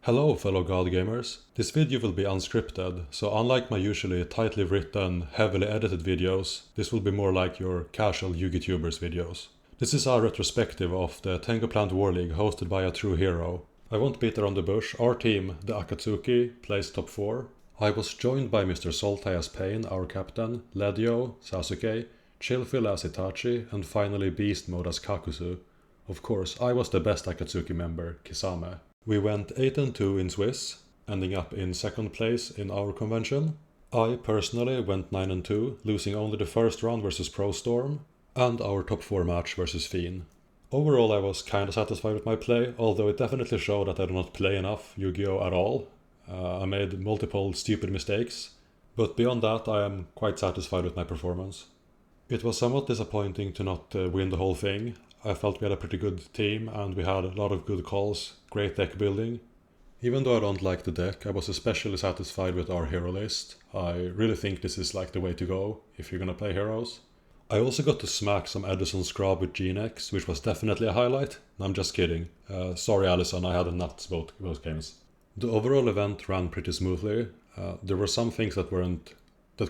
Hello fellow god gamers. This video will be unscripted, so unlike my usually tightly written, heavily edited videos, this will be more like your casual YouTubers videos. This is a retrospective of the Tengu Plant War League hosted by ATrueHero. I won't beat around the bush, our team, the Akatsuki, placed top 4. I was joined by Mr. Sultai as Pain, our captain, Ledio, Sasuke, Chillfil as Itachi, and finally Beastmode as Kakuzu. Of course, I was the best Akatsuki member, Kisame. We went 8-2 in Swiss, ending up in 2nd place in our convention. I personally went 9-2, losing only the first round versus Pro Storm, and our top 4 match versus Fiend. Overall I was kinda satisfied with my play, although it definitely showed that I do not play enough Yu-Gi-Oh! At all. I made multiple stupid mistakes, but beyond that I am quite satisfied with my performance. It was somewhat disappointing to not win the whole thing. I felt we had a pretty good team and we had a lot of good calls, great deck building. Even though I don't like the deck, I was especially satisfied with our hero list. I really think this is like the way to go if you're gonna play heroes. I also got to smack some Edison Scrub with GNX, which was definitely a highlight. I'm just kidding. Sorry Allison, I had a nuts both games. The overall event ran pretty smoothly. There were some things that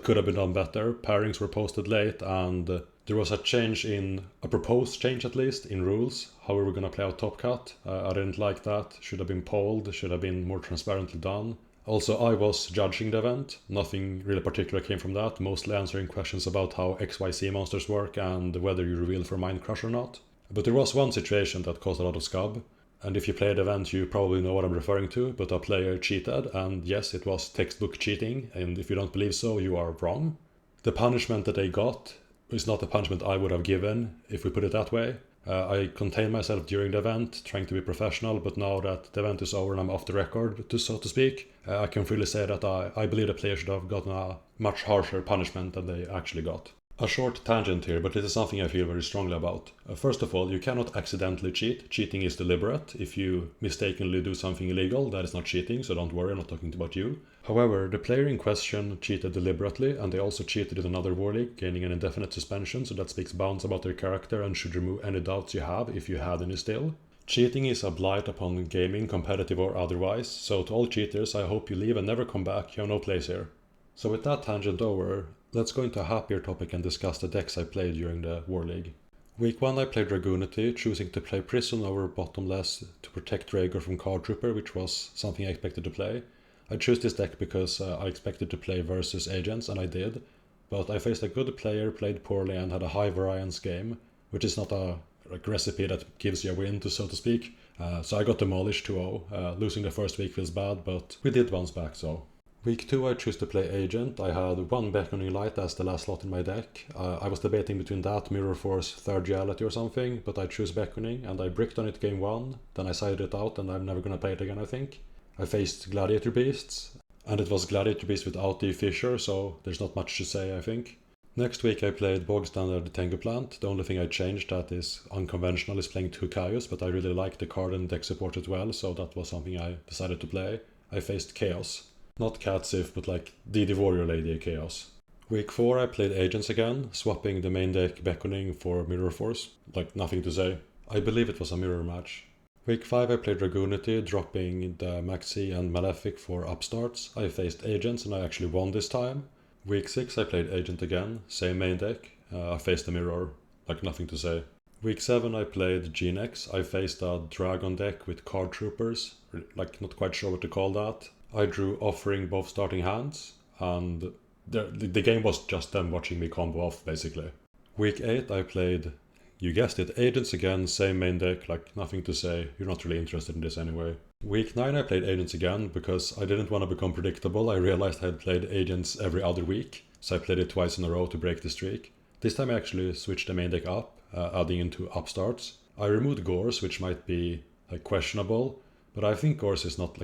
could have been done better. Pairings were posted late and there was a proposed change at least, in rules, how we were gonna play out Top Cut. I didn't like that, should have been polled, should have been more transparently done. Also, I was judging the event, nothing really particular came from that, mostly answering questions about how XYZ monsters work and whether you reveal for Mind Crush or not. But there was one situation that caused a lot of scub, and if you play the event you probably know what I'm referring to, but a player cheated, and yes, it was textbook cheating, and if you don't believe so, you are wrong. The punishment that they got is not the punishment I would have given, if we put it that way. I contained myself during the event, trying to be professional, but now that the event is over and I'm off the record, so to speak, I can freely say that I believe the player should have gotten a much harsher punishment than they actually got. A short tangent here, but this is something I feel very strongly about. First of all, you cannot accidentally cheat. Cheating is deliberate. If you mistakenly do something illegal, that is not cheating, so don't worry, I'm not talking about you. However, the player in question cheated deliberately, and they also cheated in another war league, gaining an indefinite suspension, so that speaks bounds about their character and should remove any doubts you have, if you had any still. Cheating is a blight upon gaming, competitive or otherwise, so to all cheaters, I hope you leave and never come back, you have no place here. So with that tangent over, let's go into a happier topic and discuss the decks I played during the War League. Week 1 I played Dragoonity, choosing to play Prison over Bottomless to protect Rhaegar from Card Trooper, which was something I expected to play. I chose this deck because I expected to play versus Agents, and I did, but I faced a good player, played poorly and had a high variance game, which is not a recipe that gives you a win, so to speak. So I got demolished 2-0. Losing the first week feels bad, but we did bounce back, so. Week 2 I chose to play Agent. I had one Beckoning Light as the last slot in my deck. I was debating between that, Mirror Force, Third Duality or something, but I chose Beckoning and I bricked on it game 1, then I sided it out and I'm never gonna play it again I think. I faced Gladiator Beasts, and it was Gladiator Beast without the Fisher, so there's not much to say I think. Next week I played Bog Standard Tengu Plant. The only thing I changed that is unconventional is playing 2 Caius, but I really like the card and deck support as well, so that was something I decided to play. I faced Chaos. Not Cat Sif, but like the Warrior Lady Chaos. Week 4 I played Agents again, swapping the main deck Beckoning for Mirror Force. Like nothing to say. I believe it was a mirror match. Week 5 I played Dragoonity, dropping the Maxi and Malefic for upstarts. I faced Agents and I actually won this time. Week 6 I played Agent again, same main deck. I faced the mirror, like nothing to say. Week 7 I played GNX. I faced a Dragon deck with Card Troopers, like not quite sure what to call that. I drew Offering both starting hands, and the game was just them watching me combo off basically. Week 8 I played, you guessed it, Agents again, same main deck, like nothing to say, you're not really interested in this anyway. Week 9 I played Agents again, because I didn't want to become predictable. I realized I had played Agents every other week, so I played it twice in a row to break the streak. This time I actually switched the main deck up, adding in 2 upstarts. I removed Gores, which might be like questionable, but I think Gores is not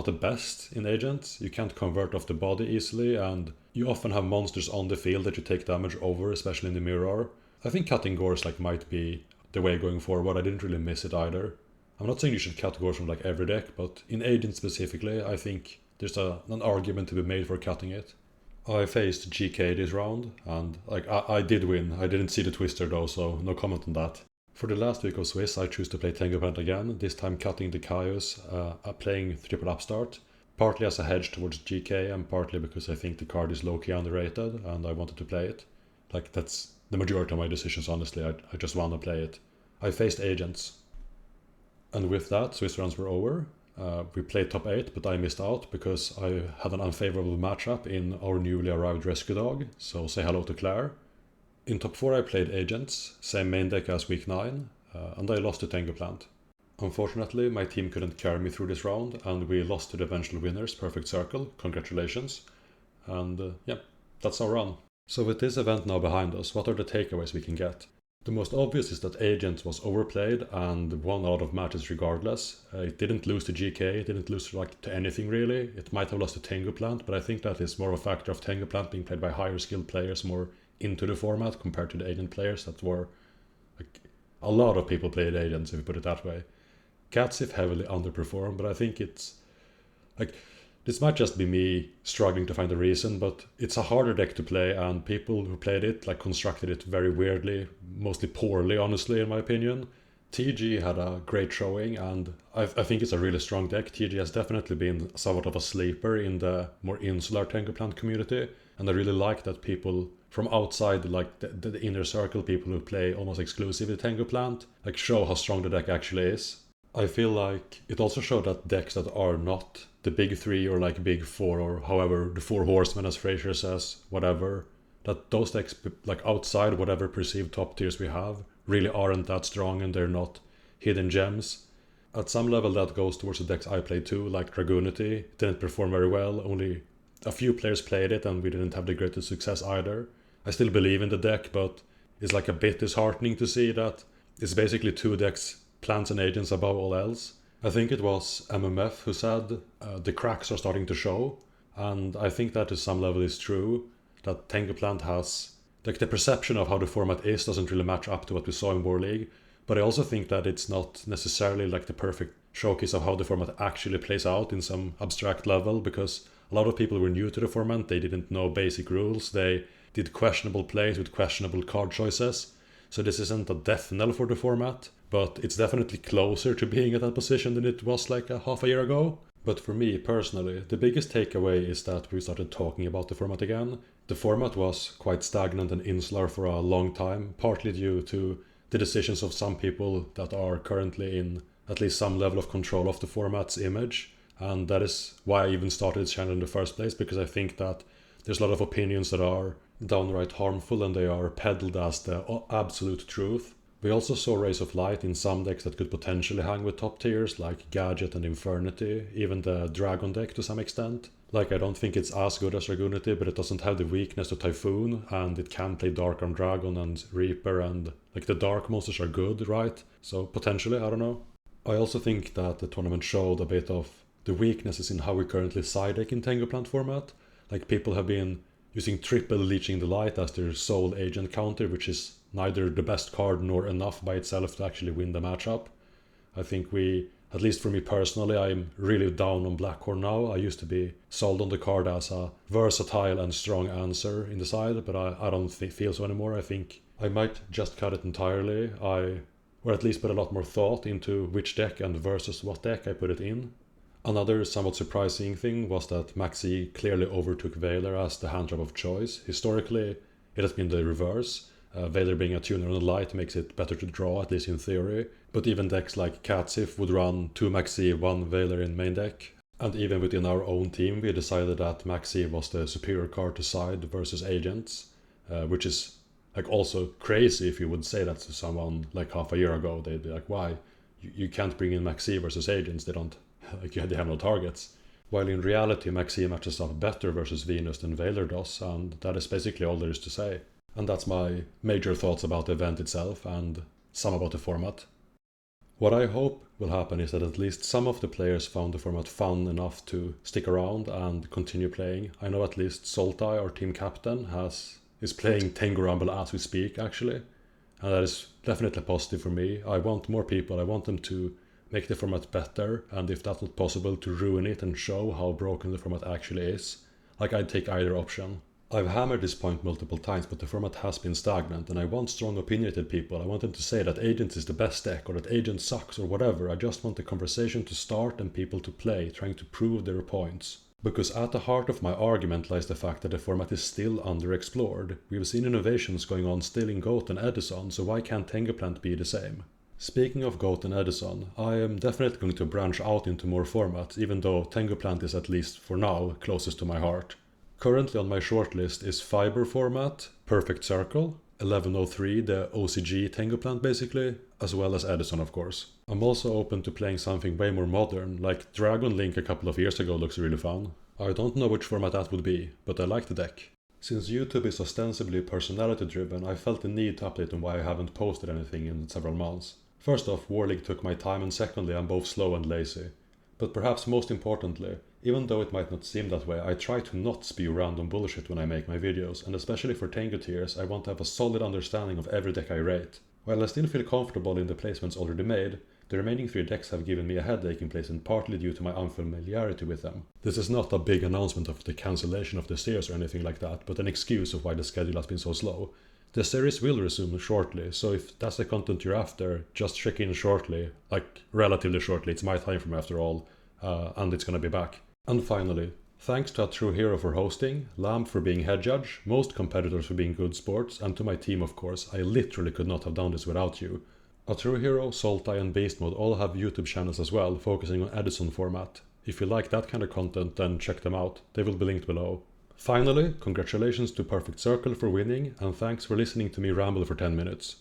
the best in Agents. You can't convert off the body easily, and you often have monsters on the field that you take damage over, especially in the mirror. I think cutting Gores might be the way going forward. I didn't really miss it either. I'm not saying you should cut Gores from every deck, but in Agents specifically, I think there's an argument to be made for cutting it. I faced GK this round, and I did win. I didn't see the Twister though, so no comment on that. For the last week of Swiss, I choose to play Tengu Plant again, this time cutting the Caius, playing triple upstart, partly as a hedge towards GK and partly because I think the card is low-key underrated and I wanted to play it. Like, that's the majority of my decisions, honestly. I just want to play it. I faced Agents. And with that, Swiss rounds were over. We played top 8, but I missed out because I had an unfavorable matchup in our newly arrived rescue dog, so say hello to Claire. In top 4 I played Agents, same main deck as week 9, and I lost to Tengu Plant. Unfortunately, my team couldn't carry me through this round, and we lost to the eventual winners, Perfect Circle, congratulations. And yeah, that's our run. So with this event now behind us, what are the takeaways we can get? The most obvious is that Agents was overplayed and won a lot of matches regardless. It didn't lose to GK, it didn't lose to anything really. It might have lost to Tengu Plant, but I think that is more of a factor of Tengu Plant being played by higher skilled players, more into the format compared to the Agent players that were a lot of people played Agents, if you put it that way. Catsif heavily underperformed, but I think it's this might just be me struggling to find a reason, but it's a harder deck to play, and people who played it constructed it very weirdly, mostly poorly, honestly, in my opinion. TG had a great showing, and I think it's a really strong deck. TG has definitely been somewhat of a sleeper in the more insular Tengu Plant community, and I really like that people from outside, the inner circle, people who play almost exclusively Tengu Plant, show how strong the deck actually is. I feel like it also showed that decks that are not the big 3 or big 4 or however the 4 horsemen as Fraser says, whatever, that those decks outside whatever perceived top tiers we have really aren't that strong and they're not hidden gems. At some level that goes towards the decks I played too, like Dragunity. Didn't perform very well, only a few players played it and we didn't have the greatest success either. I still believe in the deck, but it's a bit disheartening to see that it's basically 2 decks, Plants and Agents above all else. I think it was MMF who said the cracks are starting to show, and I think that to some level is true, that Tengu Plant has, the perception of how the format is doesn't really match up to what we saw in War League, but I also think that it's not necessarily the perfect showcase of how the format actually plays out in some abstract level, because a lot of people were new to the format, they didn't know basic rules, they did questionable plays with questionable card choices, so this isn't a death knell for the format, but it's definitely closer to being at that position than it was a half a year ago. But for me personally, the biggest takeaway is that we started talking about the format again. The format was quite stagnant and insular for a long time, partly due to the decisions of some people that are currently in at least some level of control of the format's image. And that is why I even started this channel in the first place, because I think that there's a lot of opinions that are downright harmful and they are peddled as the absolute truth. We also saw Rays of Light in some decks that could potentially hang with top tiers, like Gadget and Infernity, even the Dragon deck to some extent. I don't think it's as good as Dragunity, but it doesn't have the weakness to Typhoon, and it can play Dark Arm Dragon and Reaper, and the Dark monsters are good, right? So potentially, I don't know. I also think that the tournament showed a bit of the weaknesses in how we currently side deck in Tengu Plant format. People have been using triple Leeching the Light as their sole agent counter, which is neither the best card nor enough by itself to actually win the matchup. I think at least for me personally, I'm really down on Blackhorn now. I used to be sold on the card as a versatile and strong answer in the side, but I don't feel so anymore. I think I might just cut it entirely. Or at least put a lot more thought into which deck and versus what deck I put it in. Another somewhat surprising thing was that Maxi clearly overtook Veiler as the hand trap of choice. Historically, it has been the reverse. Veiler being a tuner on the light makes it better to draw, at least in theory. But even decks like Catsif would run 2 Maxi, 1 Veiler in main deck. And even within our own team, we decided that Maxi was the superior card to side versus Agents, which is also crazy if you would say that to someone half a year ago. They'd be like, why? You can't bring in Maxi versus Agents, they don't. They have no targets. While in reality, Maxi matches up better versus Venus than Veiler does, and that is basically all there is to say. And that's my major thoughts about the event itself, and some about the format. What I hope will happen is that at least some of the players found the format fun enough to stick around and continue playing. I know at least Sultai, our team captain, is playing Tengu Ramble as we speak, actually. And that is definitely positive for me. I want more people, I want them to make the format better, and if that's not possible, to ruin it and show how broken the format actually is. I'd take either option. I've hammered this point multiple times, but the format has been stagnant, and I want strong opinionated people. I want them to say that Agents is the best deck, or that Agents sucks, or whatever. I just want the conversation to start and people to play, trying to prove their points. Because at the heart of my argument lies the fact that the format is still underexplored. We've seen innovations going on still in Goat and Edison, so why can't Tengu Plant be the same? Speaking of Goat and Edison, I am definitely going to branch out into more formats, even though Tengu Plant is, at least for now, closest to my heart. Currently on my shortlist is Fiber format, Perfect Circle, 1103, the OCG Tengu Plant basically, as well as Edison of course. I'm also open to playing something way more modern, like Dragon Link a couple of years ago looks really fun. I don't know which format that would be, but I like the deck. Since YouTube is ostensibly personality driven, I felt the need to update on why I haven't posted anything in several months. First off, War League took my time, and secondly, I'm both slow and lazy. But perhaps most importantly, even though it might not seem that way, I try to not spew random bullshit when I make my videos, and especially for Tengu tiers, I want to have a solid understanding of every deck I rate. While I still feel comfortable in the placements already made, the remaining 3 decks have given me a headache in placing, partly due to my unfamiliarity with them. This is not a big announcement of the cancellation of the series or anything like that, but an excuse of why the schedule has been so slow. The series will resume shortly, so if that's the content you're after, just check in shortly, like relatively shortly, it's my time frame after all, and it's gonna be back. And finally, thanks to ATrueHero for hosting, Lamb for being head judge, most competitors for being good sports, and to my team of course. I literally could not have done this without you. ATrueHero, Sultai and Beastmode all have YouTube channels as well, focusing on Edison format. If you like that kind of content, then check them out, they will be linked below. Finally, congratulations to Perfect Circle for winning, and thanks for listening to me ramble for 10 minutes.